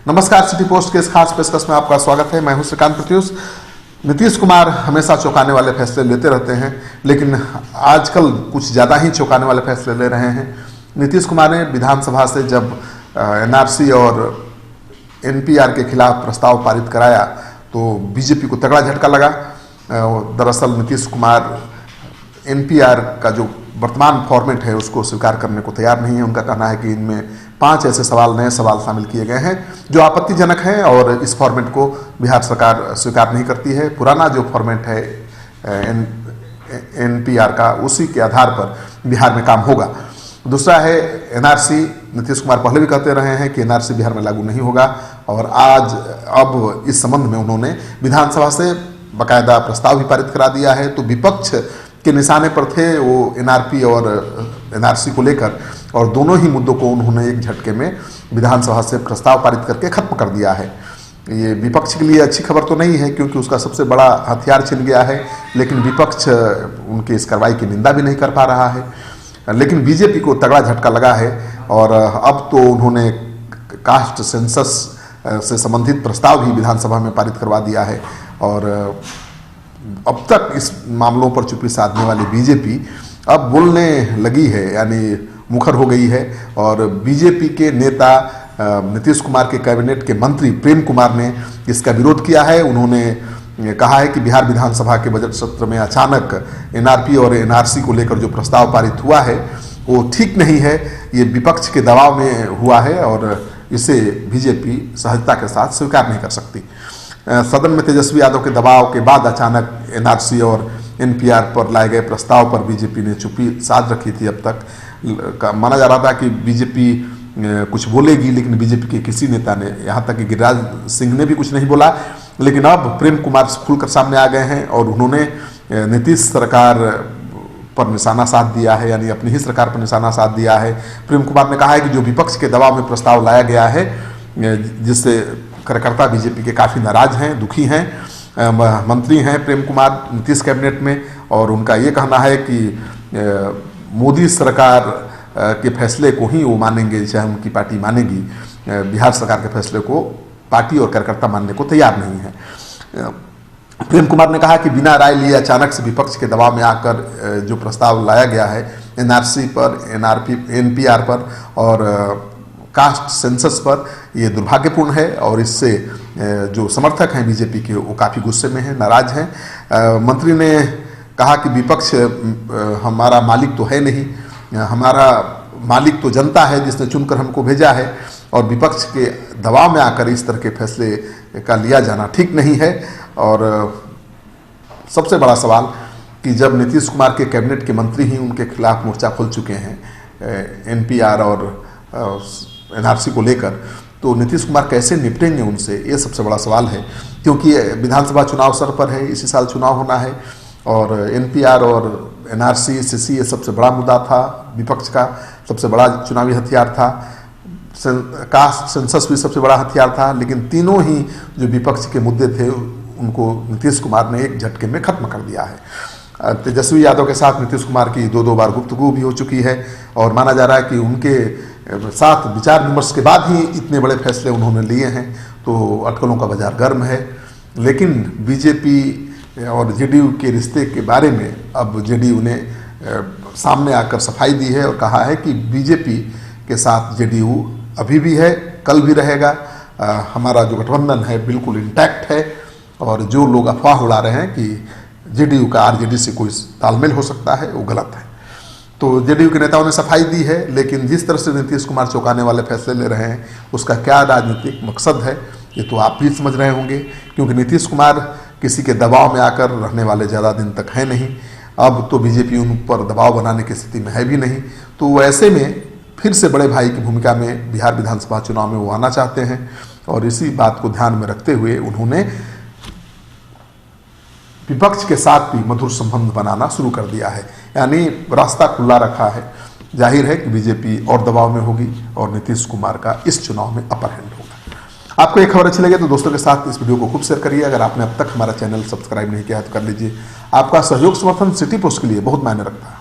नमस्कार, city post के इस खास पेशकश में आपका स्वागत है। मैं हूं श्रीकांत प्रत्युष। नीतीश कुमार हमेशा चौंकाने वाले फैसले लेते रहते हैं, लेकिन आजकल कुछ ज़्यादा ही चौंकाने वाले फैसले ले रहे हैं। नीतीश कुमार ने विधानसभा से जब एनआरसी और एनपीआर के खिलाफ प्रस्ताव पारित कराया तो बीजेपी को तगड़ा झटका लगा। दरअसल नीतीश कुमार एनपीआर का जो वर्तमान फॉर्मेट है उसको स्वीकार करने को तैयार नहीं है। उनका कहना है कि इनमें 5 ऐसे नए सवाल शामिल किए गए हैं जो आपत्तिजनक हैं और इस फॉर्मेट को बिहार सरकार स्वीकार नहीं करती है। पुराना जो फॉर्मेट है एनपीआर का, उसी के आधार पर बिहार में काम होगा। दूसरा है एनआरसी। नीतीश कुमार पहले भी कहते रहे हैं कि एनआरसी बिहार में लागू नहीं होगा और अब इस संबंध में उन्होंने विधानसभा से बाकायदा प्रस्ताव भी पारित करा दिया है। तो विपक्ष के निशाने पर थे वो एनआरपी और एनआरसी को लेकर, और दोनों ही मुद्दों को उन्होंने एक झटके में विधानसभा से प्रस्ताव पारित करके खत्म कर दिया है। ये विपक्ष के लिए अच्छी खबर तो नहीं है क्योंकि उसका सबसे बड़ा हथियार छिन गया है, लेकिन विपक्ष उनकी इस कार्रवाई की निंदा भी नहीं कर पा रहा है। लेकिन बीजेपी को तगड़ा झटका लगा है और अब तो उन्होंने कास्ट सेंसस से संबंधित प्रस्ताव भी विधानसभा में पारित करवा दिया है। और अब तक इस मामलों पर चुप्पी साधने वाली बीजेपी अब बोलने लगी है, यानी मुखर हो गई है। और बीजेपी के नेता नीतीश कुमार के कैबिनेट के मंत्री प्रेम कुमार ने इसका विरोध किया है। उन्होंने कहा है कि बिहार विधानसभा के बजट सत्र में अचानक एनआरपी और एनआरसी को लेकर जो प्रस्ताव पारित हुआ है वो ठीक नहीं है, ये विपक्ष के दबाव में हुआ है और इसे बीजेपी सहजता के साथ स्वीकार नहीं कर सकती। सदन में तेजस्वी यादव के दबाव के बाद अचानक एनआरसी और एनपीआर पर लाए गए प्रस्ताव पर बीजेपी ने चुप्पी साध रखी थी। अब तक माना जा रहा था कि बीजेपी कुछ बोलेगी, लेकिन बीजेपी के किसी नेता ने, यहाँ तक कि गिरिराज सिंह ने भी कुछ नहीं बोला। लेकिन अब प्रेम कुमार खुलकर सामने आ गए हैं और उन्होंने नीतीश सरकार पर निशाना साध दिया है, यानी अपनी ही सरकार पर निशाना साध दिया है। प्रेम कुमार ने कहा है कि जो विपक्ष के दबाव में प्रस्ताव लाया गया है, जिससे कार्यकर्ता बीजेपी के काफ़ी नाराज हैं, दुखी हैं। मंत्री हैं प्रेम कुमार नीतीश कैबिनेट में, और उनका ये कहना है कि मोदी सरकार के फैसले को ही वो मानेंगे, चाहे उनकी पार्टी मानेगी। बिहार सरकार के फैसले को पार्टी और कार्यकर्ता मानने को तैयार नहीं है। प्रेम कुमार ने कहा कि बिना राय लिए अचानक से विपक्ष के दबाव में आकर जो प्रस्ताव लाया गया है एनआरसी पर, एनपीआर पर और कास्ट सेंसस पर, ये दुर्भाग्यपूर्ण है और इससे जो समर्थक हैं बीजेपी के वो काफ़ी गुस्से में हैं, नाराज हैं। मंत्री ने कहा कि विपक्ष हमारा मालिक तो है नहीं, हमारा मालिक तो जनता है जिसने चुनकर हमको भेजा है, और विपक्ष के दबाव में आकर इस तरह के फैसले का लिया जाना ठीक नहीं है। और सबसे बड़ा सवाल कि जब नीतीश कुमार के कैबिनेट के मंत्री ही उनके खिलाफ मोर्चा खोल चुके हैं एनपीआर और एनआरसी को लेकर, तो नीतीश कुमार कैसे निपटेंगे उनसे, ये सबसे बड़ा सवाल है। क्योंकि विधानसभा चुनाव सर पर है, इसी साल चुनाव होना है और एनपीआर और एनआरसी सीसी ये सबसे बड़ा मुद्दा था, विपक्ष का सबसे बड़ा चुनावी हथियार था। कास्ट सेंसस भी सबसे बड़ा हथियार था, लेकिन तीनों ही जो विपक्ष के मुद्दे थे उनको नीतीश कुमार ने एक झटके में खत्म कर दिया है। तेजस्वी यादव के साथ नीतीश कुमार की 2 बार गुफ्तगू भी हो चुकी है और माना जा रहा है कि उनके साथ विचार विमर्श के बाद ही इतने बड़े फैसले उन्होंने लिए हैं। तो अटकलों का बाजार गर्म है। लेकिन बीजेपी और जेडीयू के रिश्ते के बारे में अब जेडीयू ने सामने आकर सफाई दी है और कहा है कि बीजेपी के साथ जेडीयू अभी भी है, कल भी रहेगा। हमारा जो गठबंधन है बिल्कुल इंटैक्ट है और जो लोग अफवाह उड़ा रहे हैं कि जेडीयू का आरजेडी से कोई तालमेल हो सकता है, वो गलत है। तो जेडीयू के नेताओं ने सफाई दी है, लेकिन जिस तरह से नीतीश कुमार चौंकाने वाले फैसले ले रहे हैं उसका क्या राजनीतिक मकसद है ये तो आप भी समझ रहे होंगे। क्योंकि नीतीश कुमार किसी के दबाव में आकर रहने वाले ज़्यादा दिन तक है नहीं। अब तो बीजेपी उन पर दबाव बनाने की स्थिति में है भी नहीं। तो ऐसे में फिर से बड़े भाई की भूमिका में बिहार विधानसभा चुनाव में वो आना चाहते हैं और इसी बात को ध्यान में रखते हुए उन्होंने विपक्ष के साथ भी मधुर संबंध बनाना शुरू कर दिया है, यानी रास्ता खुला रखा है। जाहिर है कि बीजेपी और दबाव में होगी और नीतीश कुमार का इस चुनाव में अपर हैंड होगा। आपको एक खबर अच्छी लगे तो दोस्तों के साथ इस वीडियो को खूब शेयर करिए। अगर आपने अब तक हमारा चैनल सब्सक्राइब नहीं किया है तो कर लीजिए। आपका सहयोग समर्थन सिटी पोस्ट के लिए बहुत मायने रखता है।